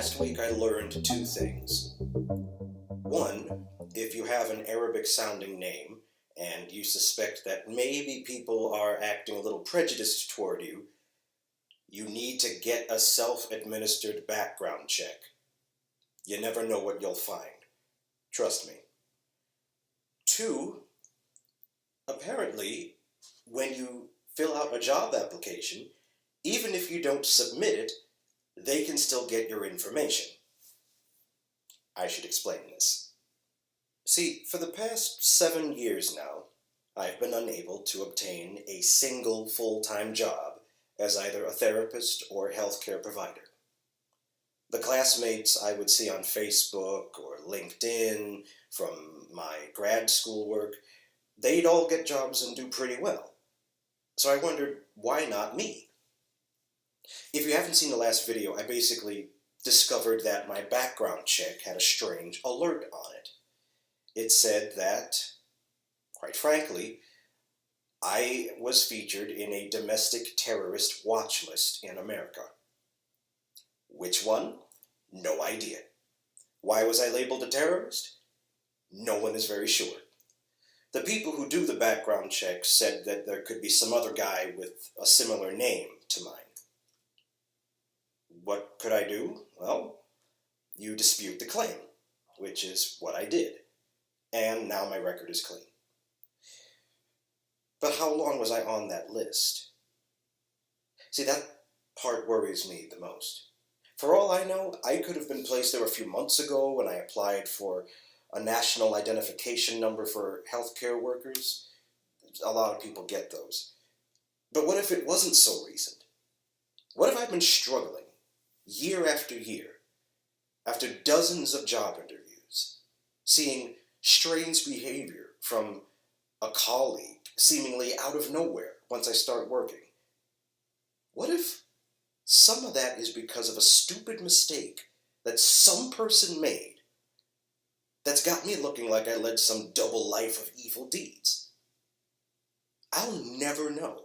last week I learned two things. One, if you have an Arabic sounding name and you suspect that maybe people are acting a little prejudiced toward you, you need to get a self-administered background check. You never know what you'll find. Trust me. Two, apparently, when you fill out a job application, even if you don't submit it, they can still get your information. I should explain this. See, for the past 7 years now, I've been unable to obtain a single full-time job as either a therapist or healthcare provider. The classmates I would see on Facebook or LinkedIn from my grad school work, they'd all get jobs and do pretty well. So I wondered, why not me? If you haven't seen the last video, I basically discovered that my background check had a strange alert on it. It said that, quite frankly, I was featured in a domestic terrorist watch list in America. Which one? No idea. Why was I labeled a terrorist? No one is very sure. The people who do the background check said that there could be some other guy with a similar name to mine. What could I do? Well, you dispute the claim, which is what I did. And now my record is clean. But how long was I on that list? See, that part worries me the most. For all I know, I could have been placed there a few months ago when I applied for a national identification number for healthcare workers. A lot of people get those. But what if it wasn't so recent? What if I've been struggling year after year, after dozens of job interviews, seeing strange behavior from a colleague seemingly out of nowhere once I start working? What if some of that is because of a stupid mistake that some person made that's got me looking like I led some double life of evil deeds? I'll never know.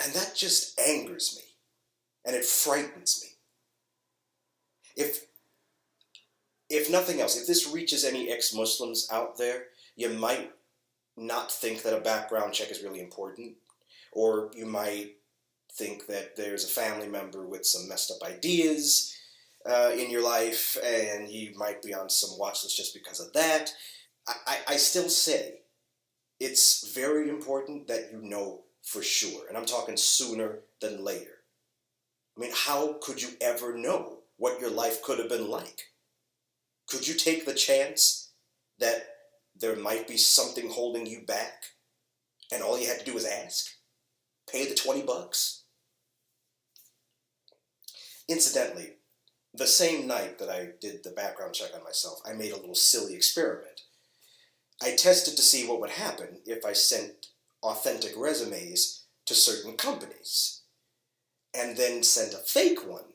And that just angers me. And it frightens me. If nothing else, if this reaches any ex-Muslims out there, you might not think that a background check is really important. Or you might think that there's a family member with some messed up ideas in your life, and you might be on some watch list just because of that. I still say it's very important that you know for sure. And I'm talking sooner than later. I mean, how could you ever know what your life could have been like? Could you take the chance that there might be something holding you back, and all you had to do was ask? Pay the $20? Incidentally, the same night that I did the background check on myself, I made a little silly experiment. I tested to see what would happen if I sent authentic resumes to certain companies, and then sent a fake one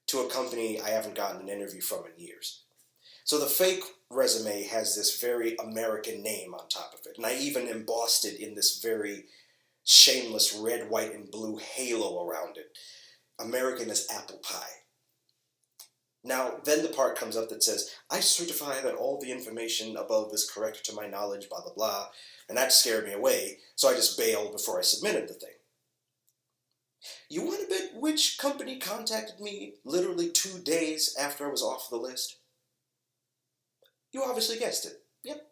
to a company I haven't gotten an interview from in years. So the fake resume has this very American name on top of it, and I even embossed it in this very shameless red, white, and blue halo around it. American as apple pie. Now, then the part comes up that says, I certify that all the information above is correct to my knowledge, blah, blah, blah, and that scared me away, so I just bailed before I submitted the thing. You want to bet which company contacted me literally 2 days after I was off the list? You obviously guessed it. Yep.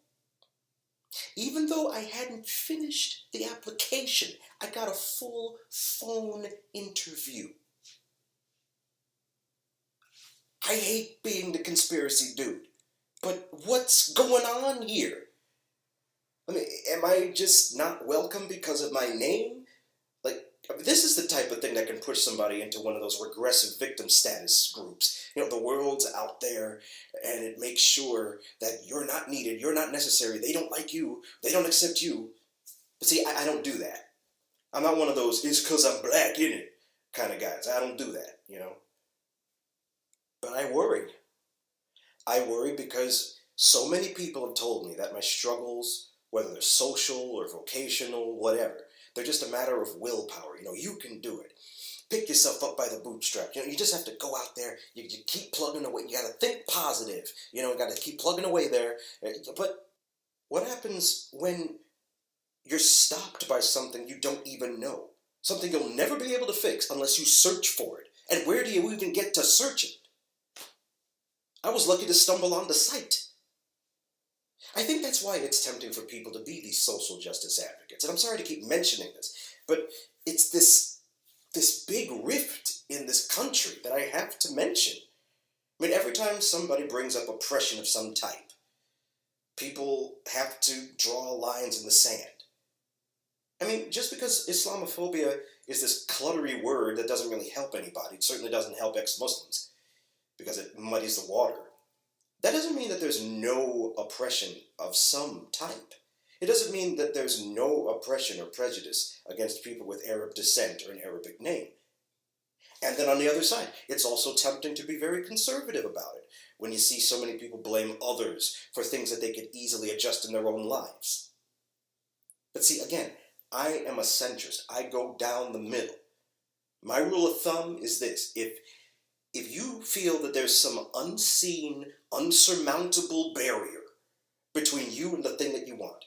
Even though I hadn't finished the application, I got a full phone interview. I hate being the conspiracy dude, but what's going on here? I mean, am I just not welcome because of my name? This is the type of thing that can push somebody into one of those regressive victim status groups. You know, the world's out there, and it makes sure that you're not needed, you're not necessary, they don't like you, they don't accept you. But see, I don't do that. I'm not one of those, it's because I'm black, innit, kind of guys. I don't do that, you know. But I worry. I worry because so many people have told me that my struggles, whether they're social or vocational, whatever, they're just a matter of willpower. You know, you can do it. pick yourself up by the bootstraps. You just have to go out there. You keep plugging away. You got to think positive. You got to keep plugging away there. But what happens when you're stopped by something you don't even know? Something you'll never be able to fix unless you search for it. And where do you even get to search it? I was lucky to stumble on the site. I think that's why it's tempting for people to be these social justice advocates. And I'm sorry to keep mentioning this, but it's this big rift in this country that I have to mention. I mean, every time somebody brings up oppression of some type, people have to draw lines in the sand. I mean, just because Islamophobia is this cluttery word that doesn't really help anybody, it certainly doesn't help ex-Muslims, because it muddies the water, that doesn't mean that there's no oppression of some type. It doesn't mean that there's no oppression or prejudice against people with Arab descent or an Arabic name. And then on the other side, it's also tempting to be very conservative about it when you see so many people blame others for things that they could easily adjust in their own lives. But see, again, I am a centrist. I go down the middle. My rule of thumb is this: if you feel that there's some unseen, unsurmountable barrier between you and the thing that you want,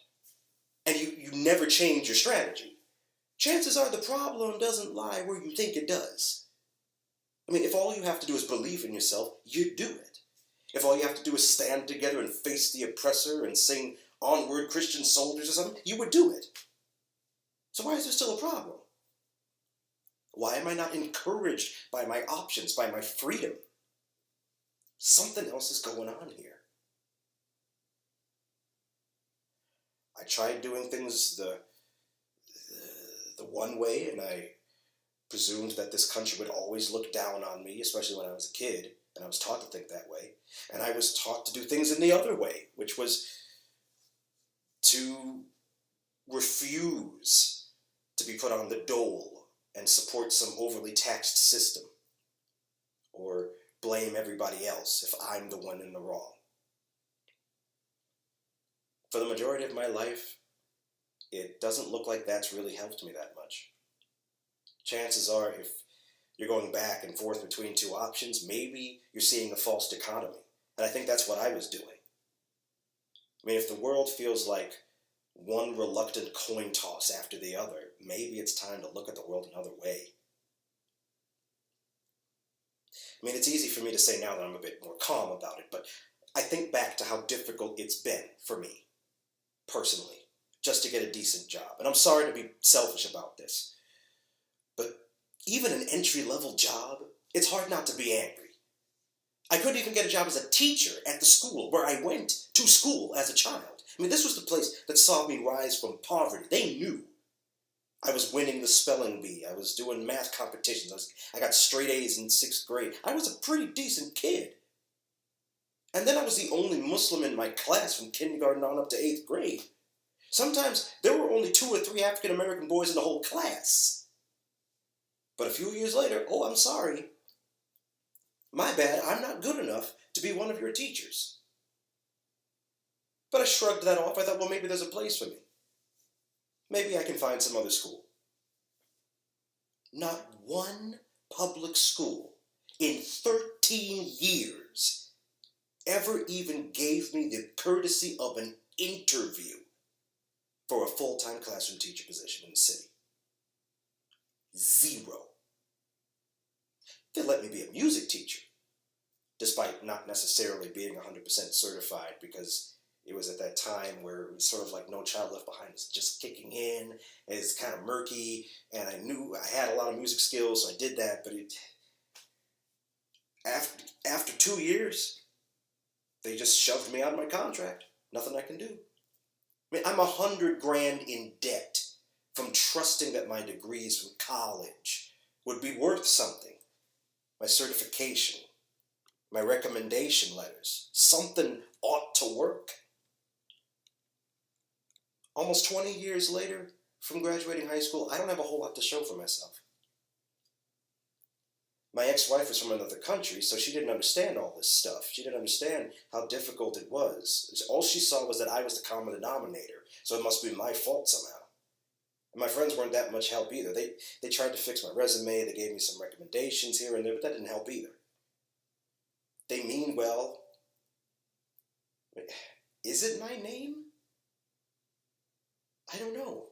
and you never change your strategy, chances are the problem doesn't lie where you think it does. I mean, if all you have to do is believe in yourself, you do it. If all you have to do is stand together and face the oppressor and sing "Onward, Christian Soldiers" or something, you would do it. So why is there still a problem? Why am I not encouraged by my options, by my freedom? Something else is going on here. I tried doing things the one way, and I presumed that this country would always look down on me, especially when I was a kid, and I was taught to think that way. And I was taught to do things in the other way, which was to refuse to be put on the dole and support some overly taxed system, or blame everybody else if I'm the one in the wrong. For the majority of my life, it doesn't look like that's really helped me that much. Chances are, if you're going back and forth between two options, maybe you're seeing a false dichotomy. And I think that's what I was doing. I mean, if the world feels like one reluctant coin toss after the other, maybe it's time to look at the world another way. I mean, it's easy for me to say now that I'm a bit more calm about it, but I think back to how difficult it's been for me, personally, just to get a decent job. And I'm sorry to be selfish about this, but even an entry-level job, it's hard not to be angry. I couldn't even get a job as a teacher at the school where I went to school as a child. I mean, this was the place that saw me rise from poverty. They knew. I was winning the spelling bee. I was doing math competitions. I got straight A's in 6th grade. I was a pretty decent kid. And then I was the only Muslim in my class from kindergarten on up to 8th grade. Sometimes there were only 2 or 3 African American boys in the whole class. But a few years later, oh, I'm sorry. My bad, I'm not good enough to be one of your teachers. But I shrugged that off. I thought, well, maybe there's a place for me. Maybe I can find some other school. Not one public school in 13 years ever even gave me the courtesy of an interview for a full-time classroom teacher position in the city. 0. They let me be a music teacher, despite not necessarily being 100% certified, because it was at that time where it was sort of like No Child Left Behind was just kicking in, and it's kind of murky, and I knew I had a lot of music skills, so I did that, but after 2 years, they just shoved me out of my contract. Nothing I can do. I mean, I'm $100,000 in debt from trusting that my degrees from college would be worth something. My certification, my recommendation letters, something ought to work. Almost 20 years later, from graduating high school, I don't have a whole lot to show for myself. My ex-wife was from another country, so she didn't understand all this stuff. She didn't understand how difficult it was. All she saw was that I was the common denominator, so it must be my fault somehow. And my friends weren't that much help either. They tried to fix my resume, they gave me some recommendations here and there, but that didn't help either. They mean well. Is it my name? I don't know.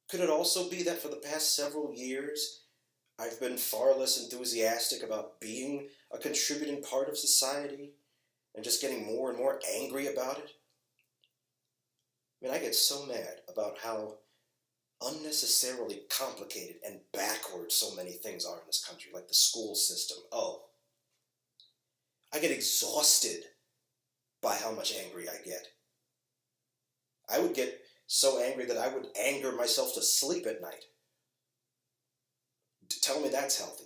Could it also be that for the past several years, I've been far less enthusiastic about being a contributing part of society and just getting more and more angry about it? I mean, I get so mad about how unnecessarily complicated and backward so many things are in this country, like the school system. Oh, I get exhausted by how much angry I get. I would get so angry that I would anger myself to sleep at night. Tell me that's healthy.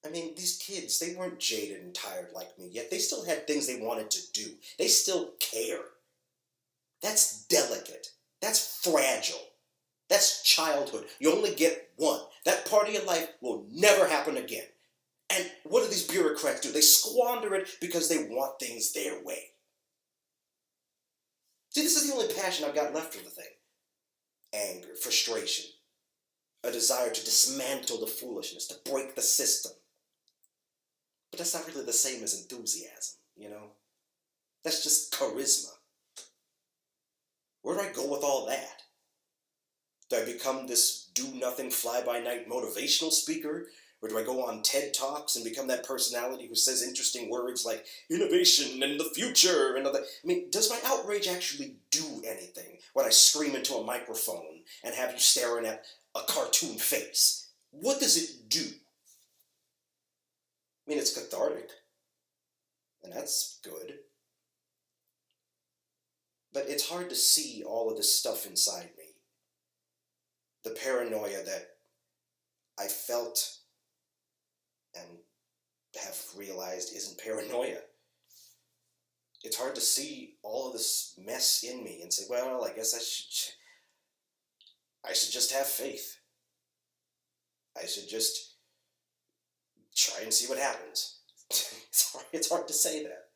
I mean, these kids, they weren't jaded and tired like me, yet they still had things they wanted to do. They still care. That's delicate. That's fragile. That's childhood. You only get one. That part of your life will never happen again. And what do these bureaucrats do? They squander it because they want things their way. See, this is the only passion I've got left for the thing. Anger, frustration, a desire to dismantle the foolishness, to break the system. But that's not really the same as enthusiasm, you know? That's just charisma. Where do I go with all that? Do I become this do-nothing, fly-by-night motivational speaker? Or do I go on TED Talks and become that personality who says interesting words like innovation and the future and other... I mean, does my outrage actually do anything when I scream into a microphone and have you staring at a cartoon face? What does it do? I mean, it's cathartic, and that's good. But it's hard to see all of this stuff inside me. The paranoia that I felt and have realized isn't paranoia. It's hard to see all of this mess in me and say, well, I guess I should just have faith. I should just try and see what happens. It's hard to say that.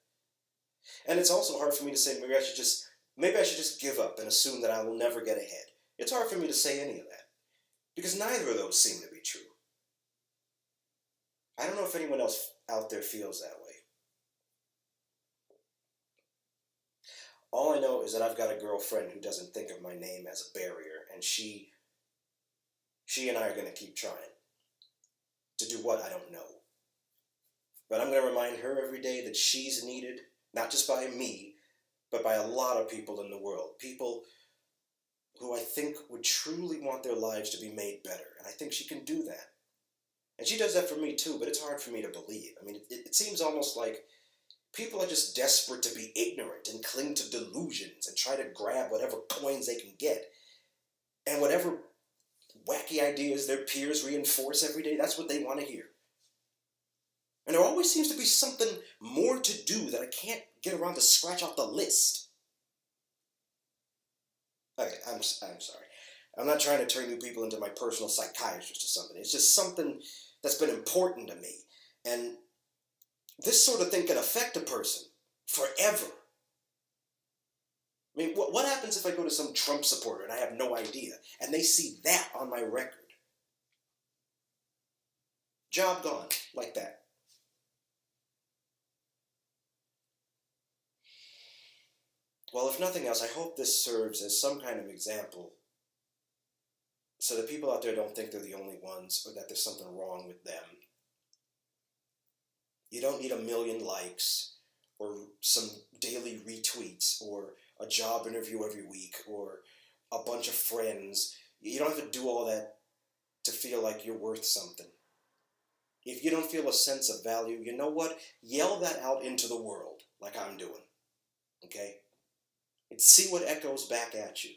And it's also hard for me to say maybe I should just give up and assume that I will never get ahead. It's hard for me to say any of that, because neither of those seem to be true. I don't know if anyone else out there feels that way. All I know is that I've got a girlfriend who doesn't think of my name as a barrier, and she and I are going to keep trying. To do what, I don't know. But I'm going to remind her every day that she's needed, not just by me, but by a lot of people in the world. People who I think would truly want their lives to be made better. And I think she can do that. And she does that for me too, but it's hard for me to believe. I mean, it seems almost like people are just desperate to be ignorant and cling to delusions and try to grab whatever coins they can get. And whatever wacky ideas their peers reinforce every day, that's what they want to hear. And there always seems to be something more to do that I can't get around to scratch off the list. Okay, I'm sorry. I'm not trying to turn you people into my personal psychiatrist or something. It's just something that's been important to me. And this sort of thing can affect a person forever. I mean, what happens if I go to some Trump supporter and I have no idea, and they see that on my record? Job gone, like that. Well, if nothing else, I hope this serves as some kind of example so that people out there don't think they're the only ones or that there's something wrong with them. You don't need 1 million likes or some daily retweets or a job interview every week or a bunch of friends. You don't have to do all that to feel like you're worth something. If you don't feel a sense of value, you know what? Yell that out into the world like I'm doing. Okay? And see what echoes back at you.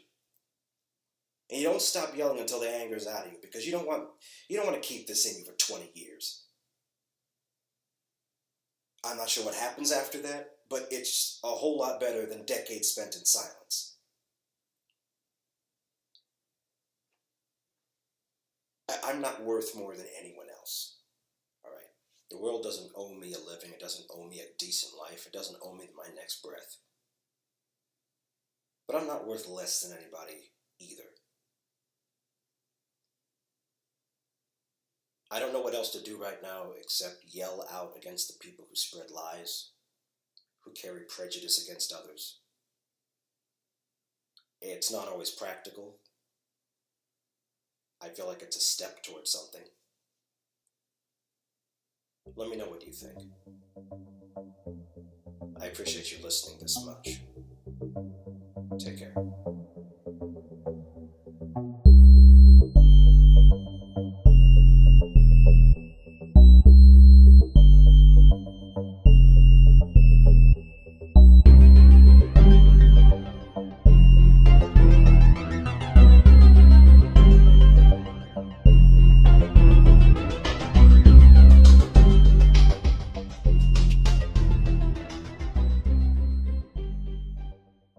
And you don't stop yelling until the anger's out of you, because you don't want to keep this in you for 20 years. I'm not sure what happens after that, but it's a whole lot better than decades spent in silence. I'm not worth more than anyone else. All right? The world doesn't owe me a living. It doesn't owe me a decent life. It doesn't owe me my next breath. but I'm not worth less than anybody either. I don't know what else to do right now except yell out against the people who spread lies, who carry prejudice against others. It's not always practical. I feel like it's a step towards something. Let me know what you think. I appreciate you listening this much. Take care.